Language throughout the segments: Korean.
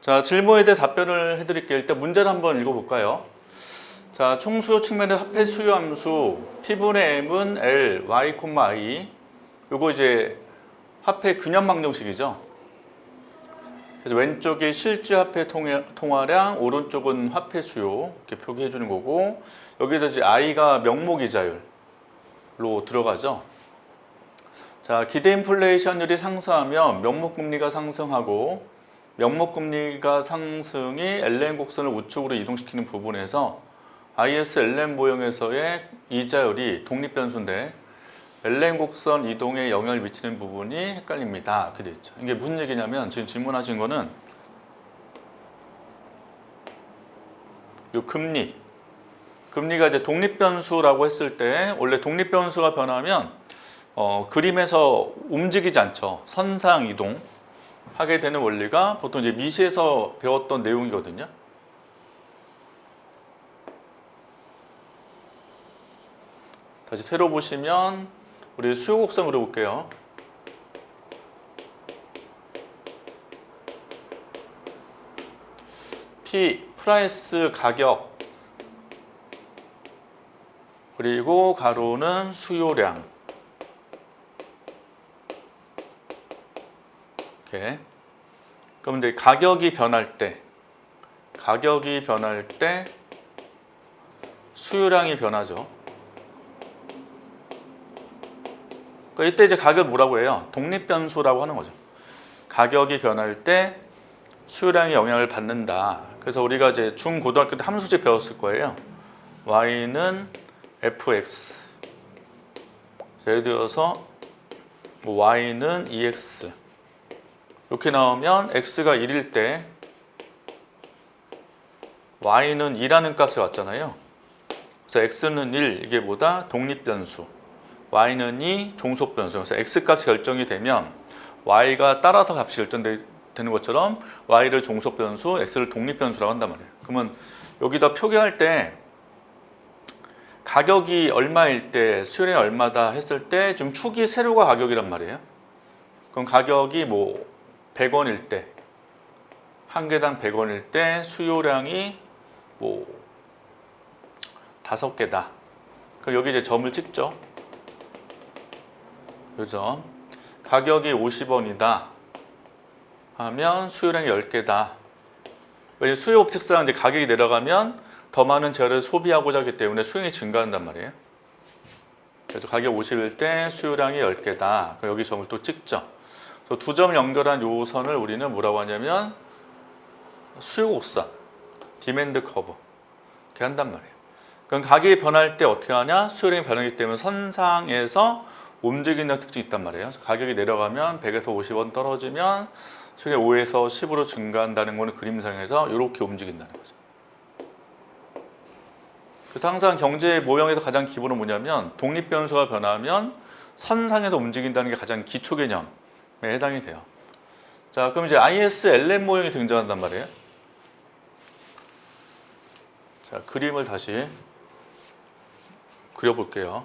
자, 질문에 대해 답변을 해드릴게요. 일단 문제를 한번 읽어볼까요? 자, 총수요 측면의 화폐 수요 함수 P분의 M은 L, Y, I. 요거 이제 화폐 균형 방정식이죠. 그래서 왼쪽이 실제 화폐 통화량, 오른쪽은 화폐 수요 이렇게 표기해 주는 거고, 여기다 이제 I가 명목 이자율로 들어가죠. 자, 기대 인플레이션율이 상승하면 명목 금리가 상승하고, 명목 금리가 상승이 LN 곡선을 우측으로 이동시키는 부분에서 IS LN 모형에서의 이자율이 독립 변수인데 LN 곡선 이동에 영향을 미치는 부분이 헷갈립니다. 그렇게 돼 있죠. 이게 무슨 얘기냐면 지금 질문하신 거는 이 금리가 이제 독립 변수라고 했을 때 원래 독립 변수가 변하면 그림에서 움직이지 않죠. 선상 이동 하게 되는 원리가 보통 이제 미시에서 배웠던 내용이거든요. 다시 새로 보시면 우리 수요 곡선 그려볼게요. P 프라이스 가격 그리고 가로는 수요량. 이렇게. 그럼 이제 가격이 변할 때 수요량이 변하죠. 그러니까 이때 이제 가격을 뭐라고 해요? 독립 변수라고 하는 거죠. 가격이 변할 때 수요량이 영향을 받는다. 그래서 우리가 이제 중고등학교 때 함수집 배웠을 거예요. y는 fx. 예를 들어서 y는 ex. 이렇게 나오면 x가 1일 때 y는 2라는 값이 왔잖아요. 그래서 x는 1, 이게 뭐다? 독립 변수. y는 2, 종속 변수. 그래서 x 값이 결정이 되면 y가 따라서 값이 결정되는 것처럼 y를 종속 변수, x를 독립 변수라고 한단 말이에요. 그러면 여기다 표기할 때 가격이 얼마일 때, 수요량이 얼마다 했을 때 지금 축이 세로가 가격이란 말이에요. 그럼 가격이 뭐 100원일 때, 한 개당 100원일 때 수요량이 뭐 5개다. 그럼 여기 이제 점을 찍죠. 요점. 가격이 50원이다 하면 수요량이 10개다. 왜냐면 수요 법칙상 이제 가격이 내려가면 더 많은 재화를 소비하고자 하기 때문에 수요량이 증가한단 말이에요. 그래서 가격 50일 때 수요량이 10개다. 여기 점을 또 찍죠. 그래서 두 점 연결한 요 선을 우리는 뭐라고 하냐면 수요 곡선, 디맨드 커브 이렇게 한단 말이에요. 그럼 가격이 변할 때 어떻게 하냐? 수요량이 변하기 때문에 선상에서 움직이는 특징이 있단 말이에요. 그래서 가격이 내려가면 100에서 50원 떨어지면 수요량이 5에서 10으로 증가한다는 거는 그림상에서 이렇게 움직인다는 거죠. 그래서 항상 경제 모형에서 가장 기본은 뭐냐면 독립 변수가 변하면 선상에서 움직인다는 게 가장 기초 개념에 해당이 돼요. 자, 그럼 이제 IS LN 모형이 등장한단 말이에요. 자, 그림을 다시 그려볼게요.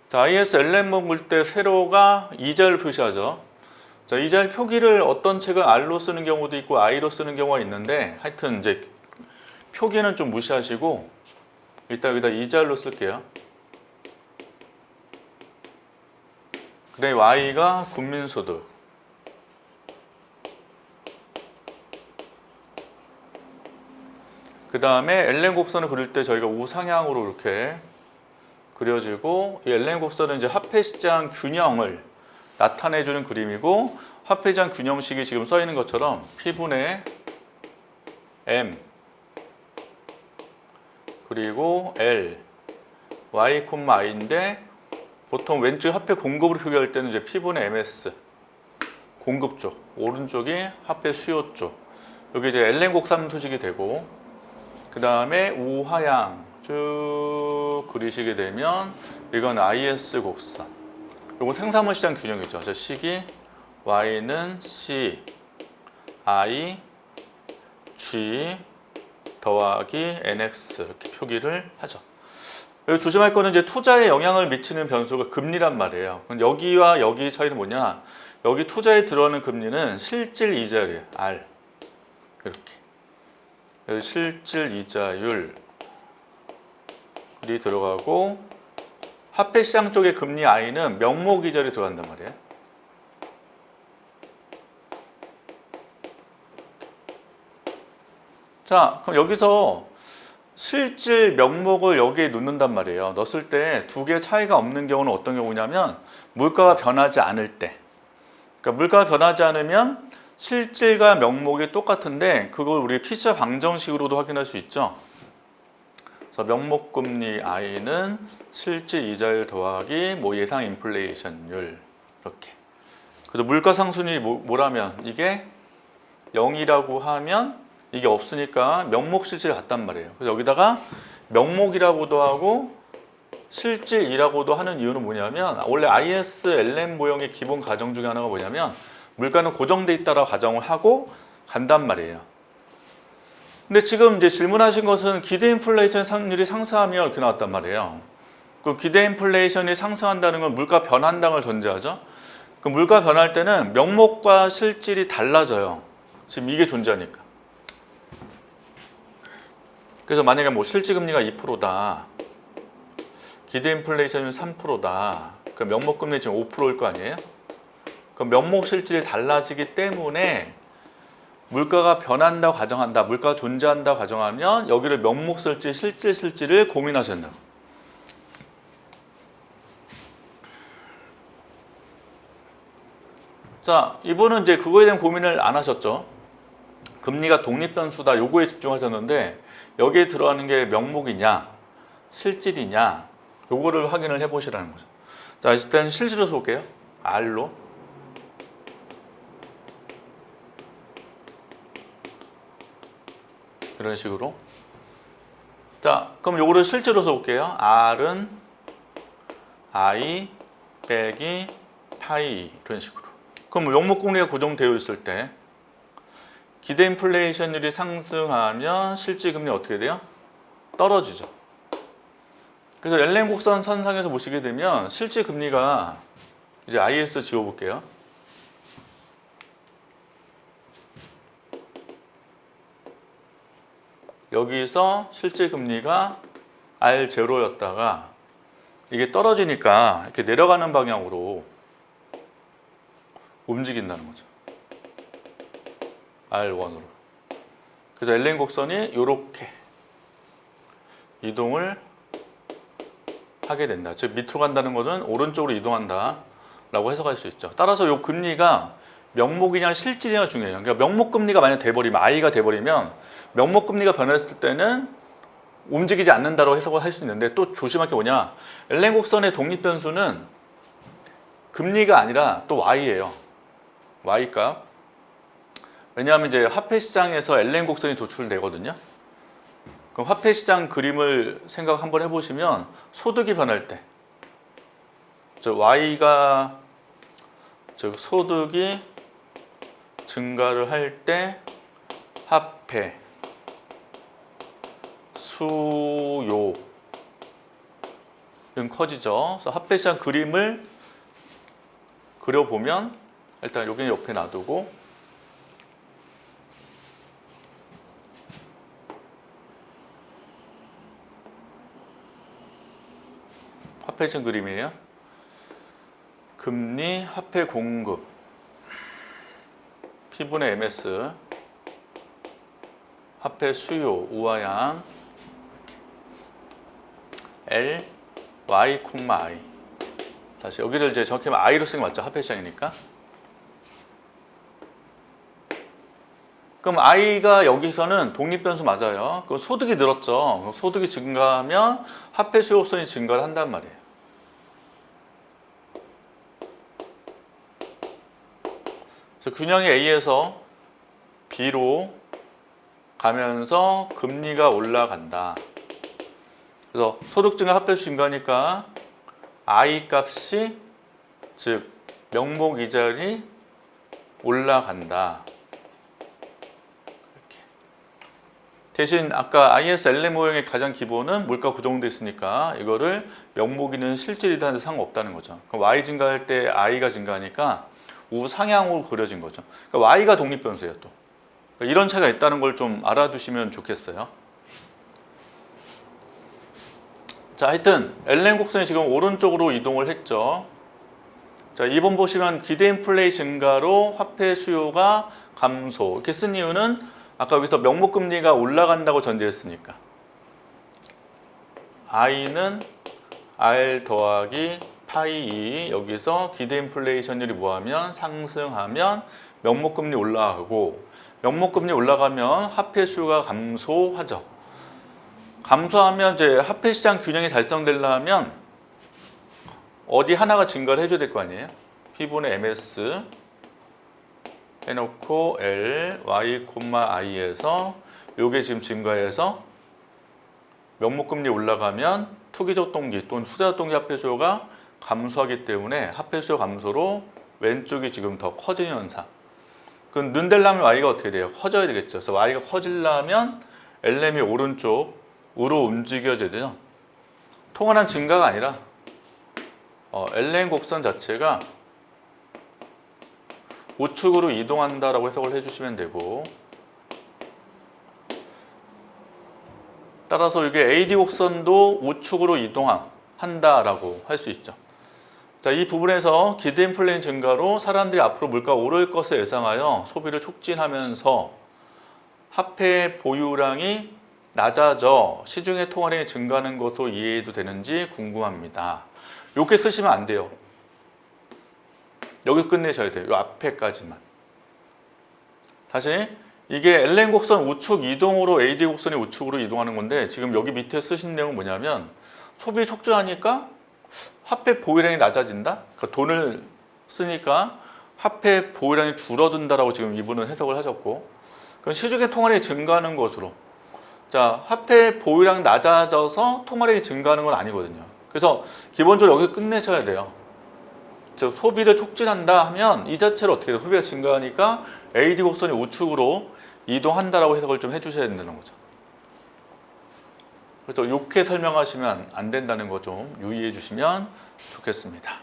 자, IS LN 모형 볼 때 세로가 이자율 표시하죠. 자, 이자율 표기를 어떤 책은 R로 쓰는 경우도 있고 I로 쓰는 경우가 있는데 하여튼 이제 표기는 좀 무시하시고 일단 여기다 이자율로 쓸게요. 그 다음에 Y가 국민소득. 그 다음에 LN 곡선을 그릴 때 저희가 우상향으로 이렇게 그려지고 이 LN 곡선은 이제 화폐시장 균형을 나타내주는 그림이고 화폐시장 균형식이 지금 써 있는 것처럼 P분의 M 그리고 L Y, I인데 보통 왼쪽 화폐 공급으로 표기할 때는 이제 P분의 MS 공급 쪽, 오른쪽이 화폐 수요 쪽. 여기 이제 LN 곡선 표식이 되고 그 다음에 우하향 쭉 그리시게 되면 이건 IS 곡선. 이건 생산물 시장 균형이죠. 그래서 식이 Y는 C, I, G 더하기 NX 이렇게 표기를 하죠. 여기 조심할 거는 이제 투자에 영향을 미치는 변수가 금리란 말이에요. 그럼 여기와 여기 차이는 뭐냐? 여기 투자에 들어가는 금리는 실질 이자율이에요. R. 이렇게. 여기 실질 이자율이 들어가고 화폐 시장 쪽의 금리 I는 명목 이자율이 들어간단 말이에요. 자, 그럼 여기서 실질 명목을 여기에 넣는단 말이에요. 넣었을 때 두 개 차이가 없는 경우는 어떤 경우냐면 물가가 변하지 않을 때. 그러니까 물가가 변하지 않으면 실질과 명목이 똑같은데 그걸 우리 피자 방정식으로도 확인할 수 있죠. 그래서 명목금리 I는 실질 이자율 더하기 뭐 예상 인플레이션율 이렇게. 그래서 물가 상승률이 뭐라면 이게 0이라고 하면 이게 없으니까 명목 실질 같단 말이에요. 그래서 여기다가 명목이라고도 하고 실질이라고도 하는 이유는 뭐냐면 원래 ISLM 모형의 기본 가정 중에 하나가 뭐냐면 물가는 고정돼 있다라고 가정을 하고 간단 말이에요. 근데 지금 이제 질문하신 것은 기대 인플레이션 상률이 상승하면 이렇게 나왔단 말이에요. 그 기대 인플레이션이 상승한다는 건 물가 변한다는 걸 전제하죠. 그 물가 변할 때는 명목과 실질이 달라져요. 지금 이게 존재하니까. 그래서 만약에 뭐 실질금리가 2%다. 기대 인플레이션이 3%다. 그 명목금리 지금 5%일 거 아니에요? 그럼 명목 실질이 달라지기 때문에 물가가 변한다고 가정한다. 물가가 존재한다고 가정하면 여기를 명목 실질, 실질 실질을 고민하셔야 된다. 자, 이분은 이제 그거에 대한 고민을 안 하셨죠. 금리가 독립변수다. 요거에 집중하셨는데 여기에 들어가는 게 명목이냐, 실질이냐, 요거를 확인을 해보시라는 거죠. 자, 일단 실질로 볼게요. R로. 이런 식으로. 자, 그럼 요거를 실제로 써볼게요. R은 I 빼기 파이 이런 식으로. 그럼 명목금리가 고정되어 있을 때 기대 인플레이션율이 상승하면 실질금리 어떻게 돼요? 떨어지죠. 그래서 LM 곡선 선상에서 보시게 되면 실질금리가 이제 IS 지워볼게요. 여기서 실질금리가 R0였다가 이게 떨어지니까 이렇게 내려가는 방향으로 움직인다는 거죠. R1으로. 그래서 LM 곡선이 이렇게 이동을 하게 된다. 즉 밑으로 간다는 것은 오른쪽으로 이동한다 라고 해석할 수 있죠. 따라서 이 금리가 명목이냐 실질이냐 중요해요. 그러니까 명목금리가 만약 돼버리면 I가 돼버리면 명목금리가 변했을 때는 움직이지 않는다고 해석을 할 수 있는데 또 조심할 게 뭐냐, LM 곡선의 독립변수는 금리가 아니라 또 Y예요. Y값. 왜냐하면 이제 화폐시장에서 LM 곡선이 도출되거든요. 그럼 화폐시장 그림을 생각 한번 해보시면 소득이 변할 때 Y가 즉 소득이 증가를 할 때 화폐 수요는 커지죠. 그래서 화폐시장 그림을 그려보면 일단 여기는 옆에 놔두고 화폐시장 그림이에요. 금리, 화폐 공급, P분의 MS, 화폐 수요, 우하양, L, Y, I. 다시 여기를 이제 정확히 하면 I로 쓰는 게 맞죠? 화폐 시장이니까. 그럼 I가 여기서는 독립변수 맞아요. 그럼 소득이 늘었죠. 소득이 증가하면 화폐 수요선이 증가를 한단 말이에요. 그래서 균형이 A에서 B로 가면서 금리가 올라간다. 그래서 소득 증가, 화폐 증가니까 I 값이 즉 명목 이자율이 올라간다. 이렇게 대신 아까 ISLM 모형의 가장 기본은 물가 고정돼 있으니까 이거를 명목이든 실질이든 해도 상관없다는 거죠. 그러니까 Y 증가할 때 I가 증가하니까 우상향으로 그려진 거죠. 그러니까 Y가 독립변수예요 또. 그러니까 이런 차이가 있다는 걸 좀 알아두시면 좋겠어요. 자, 하여튼 LM 곡선이 지금 오른쪽으로 이동을 했죠. 자, 2번 보시면 기대 인플레이 증가로 화폐 수요가 감소. 이렇게 쓴 이유는 아까 여기서 명목금리가 올라간다고 전제했으니까. I는 R 더하기 파이 2. 여기서 기대 인플레이션율이 뭐하면 상승하면 명목금리 올라가고, 명목금리 올라가면 화폐 수요가 감소하죠. 감소하면 이제 화폐 시장 균형이 달성되려면 어디 하나가 증가를 해줘야 될 거 아니에요? P분의 MS 해놓고 L, Y, I에서 요게 지금 증가해서 명목금리 올라가면 투기적 동기 또는 투자적 동기 화폐 수요가 감소하기 때문에 화폐 수요 감소로 왼쪽이 지금 더 커지는 현상. 그럼 는델라면 Y가 어떻게 돼요? 커져야 되겠죠. 그래서 Y가 커지려면 LM이 오른쪽으로 움직여져야 되죠. 통화량 증가가 아니라 LM 곡선 자체가 우측으로 이동한다라고 해석을 해주시면 되고, 따라서 이게 AD 곡선도 우측으로 이동한다라고 할 수 있죠. 자, 이 부분에서 기대 인플레이션 증가로 사람들이 앞으로 물가가 오를 것을 예상하여 소비를 촉진하면서 화폐 보유량이 낮아져 시중의 통화량이 증가하는 것으로 이해해도 되는지 궁금합니다. 이렇게 쓰시면 안 돼요. 여기 끝내셔야 돼요. 이 앞에까지만. 다시 이게 LM 곡선 우측 이동으로 AD 곡선이 우측으로 이동하는 건데, 지금 여기 밑에 쓰신 내용은 뭐냐면 소비 촉진하니까 화폐 보유량이 낮아진다. 그러니까 돈을 쓰니까 화폐 보유량이 줄어든다라고 지금 이분은 해석을 하셨고, 그럼 시중의 통화량이 증가하는 것으로, 자, 화폐 보유량이 낮아져서 통화량이 증가하는 건 아니거든요. 그래서 기본적으로 여기 끝내셔야 돼요. 즉 소비를 촉진한다 하면 이 자체로 어떻게 돼요? 소비가 증가하니까 AD 곡선이 우측으로 이동한다라고 해석을 좀 해주셔야 된다는 거죠. 그래서 이렇게 설명하시면 안 된다는 거 좀 유의해 주시면 좋겠습니다.